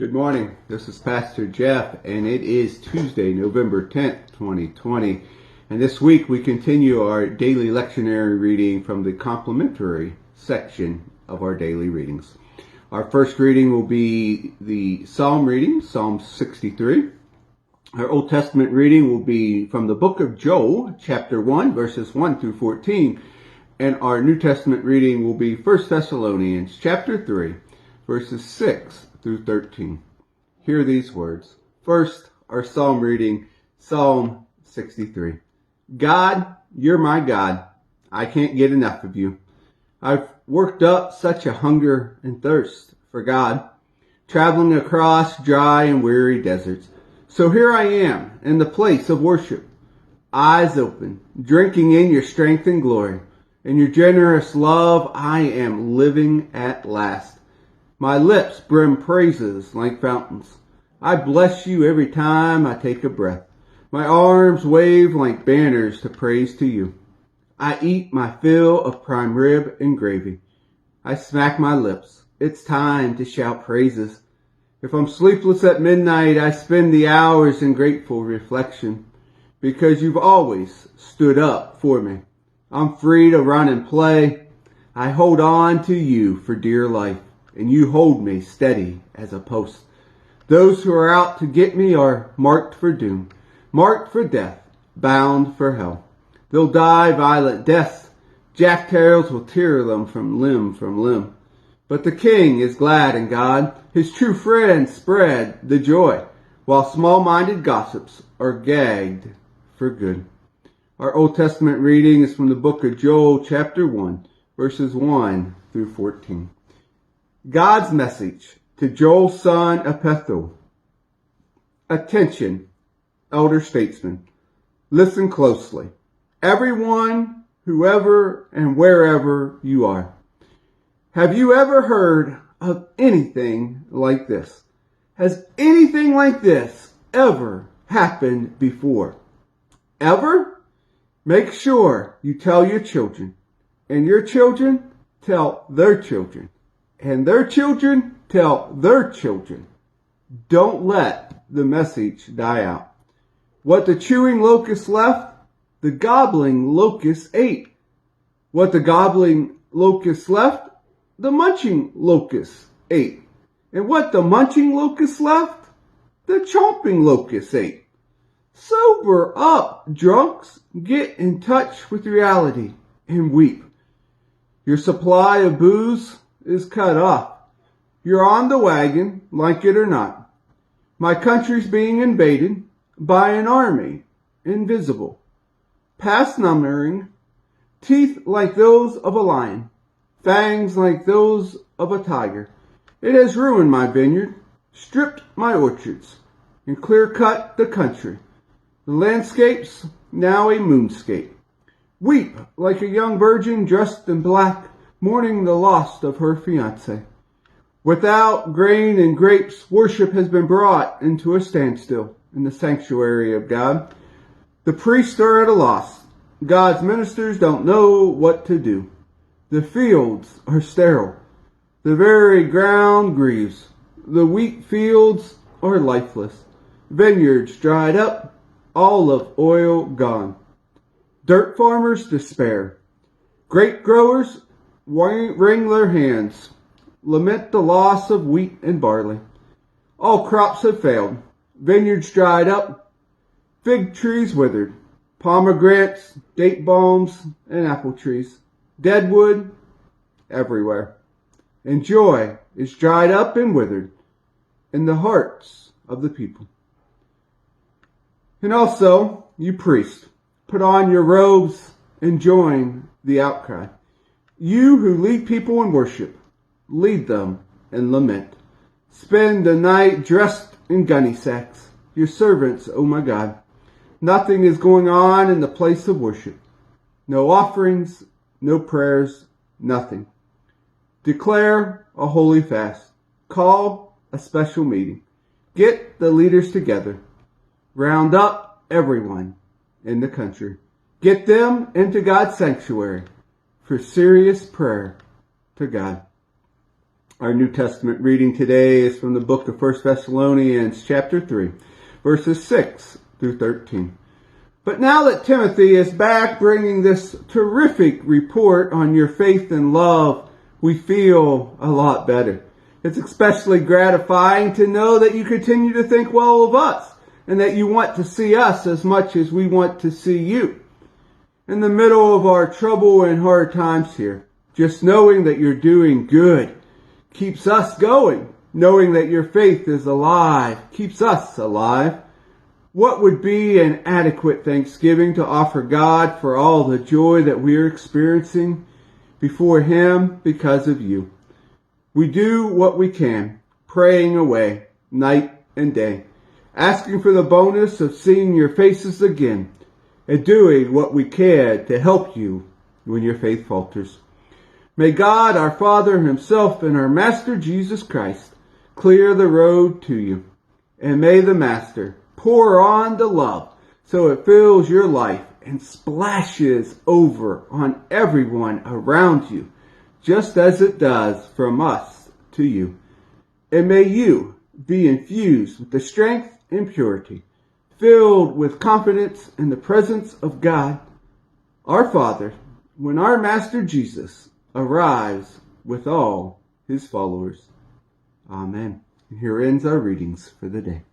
Good morning. This is Pastor Jeff, and it is Tuesday, November 10th, 2020. And this week we continue our daily lectionary reading from the complementary section of our daily readings. Our first reading will be the Psalm reading, Psalm 63. Our Old Testament reading will be from the book of Joel, chapter 1, verses 1 through 14. And our New Testament reading will be 1 Thessalonians, chapter 3, verses 6 through 13. Hear these words. First, our Psalm reading, Psalm 63. God, you're my God. I can't get enough of you. I've worked up such a hunger and thirst for God, traveling across dry and weary deserts. So here I am in the place of worship, eyes open, drinking in your strength and glory. In your generous love, I am living at last. My lips brim praises like fountains. I bless you every time I take a breath. My arms wave like banners to praise to you. I eat my fill of prime rib and gravy. I smack my lips. It's time to shout praises. If I'm sleepless at midnight, I spend the hours in grateful reflection, because you've always stood up for me. I'm free to run and play. I hold on to you for dear life, and you hold me steady as a post. Those who are out to get me are marked for doom, marked for death, bound for hell. They'll die violent deaths. Jack-tails will tear them from limb. But the king is glad in God. His true friends spread the joy, while small-minded gossips are gagged for good. Our Old Testament reading is from the book of Joel, chapter 1, verses 1 through 14. God's message to Joel, son of Pethuel. Attention, elder statesmen. Listen closely. Everyone, whoever and wherever you are. Have you ever heard of anything like this? Has anything like this ever happened before? Ever? Make sure you tell your children, and your children tell their children, and their children tell their children. Don't let the message die out. What the chewing locust left, the gobbling locust ate. What the gobbling locust left, the munching locust ate. And what the munching locust left, the chomping locust ate. Sober up, drunks. Get in touch with reality and weep. Your supply of booze is cut off. You're on the wagon, like it or not. My country's being invaded by an army, invisible, past numbering, teeth like those of a lion, fangs like those of a tiger. It has ruined my vineyard, stripped my orchards, and clear-cut the country. The landscape's now a moonscape. Weep like a young virgin dressed in black, mourning the loss of her fiancé. Without grain and grapes, worship has been brought into a standstill in the sanctuary of God. The priests are at a loss. God's ministers don't know what to do. The fields are sterile. The very ground grieves. The wheat fields are lifeless. Vineyards dried up. Olive oil gone. Dirt farmers despair. Grape growers wring their hands. Lament the loss of wheat and barley. All crops have failed. Vineyards dried up. Fig trees withered. Pomegranates, date palms, and apple trees. Deadwood everywhere. And joy is dried up and withered in the hearts of the people. And also, you priests, put on your robes and join the outcry. You who lead people in worship, lead them in lament. Spend the night dressed in gunny sacks, your servants, oh my God. Nothing is going on in the place of worship. No offerings, no prayers, nothing. Declare a holy fast. Call a special meeting. Get the leaders together. Round up everyone in the country. Get them into God's sanctuary for serious prayer to God. Our New Testament reading today is from the book of 1 Thessalonians chapter 3, verses 6 through 13. But now that Timothy is back bringing this terrific report on your faith and love, we feel a lot better. It's especially gratifying to know that you continue to think well of us and that you want to see us as much as we want to see you. In the middle of our trouble and hard times here, just knowing that you're doing good keeps us going. Knowing that your faith is alive keeps us alive. What would be an adequate thanksgiving to offer God for all the joy that we're experiencing before Him because of you? We do what we can, praying away night and day, asking for the bonus of seeing your faces again, and doing what we can to help you when your faith falters. May God, our Father Himself, and our Master Jesus Christ clear the road to you. And may the Master pour on the love so it fills your life and splashes over on everyone around you, just as it does from us to you. And may you be infused with the strength and purity, filled with confidence in the presence of God, our Father, when our Master Jesus arrives with all His followers. Amen. And here ends our readings for the day.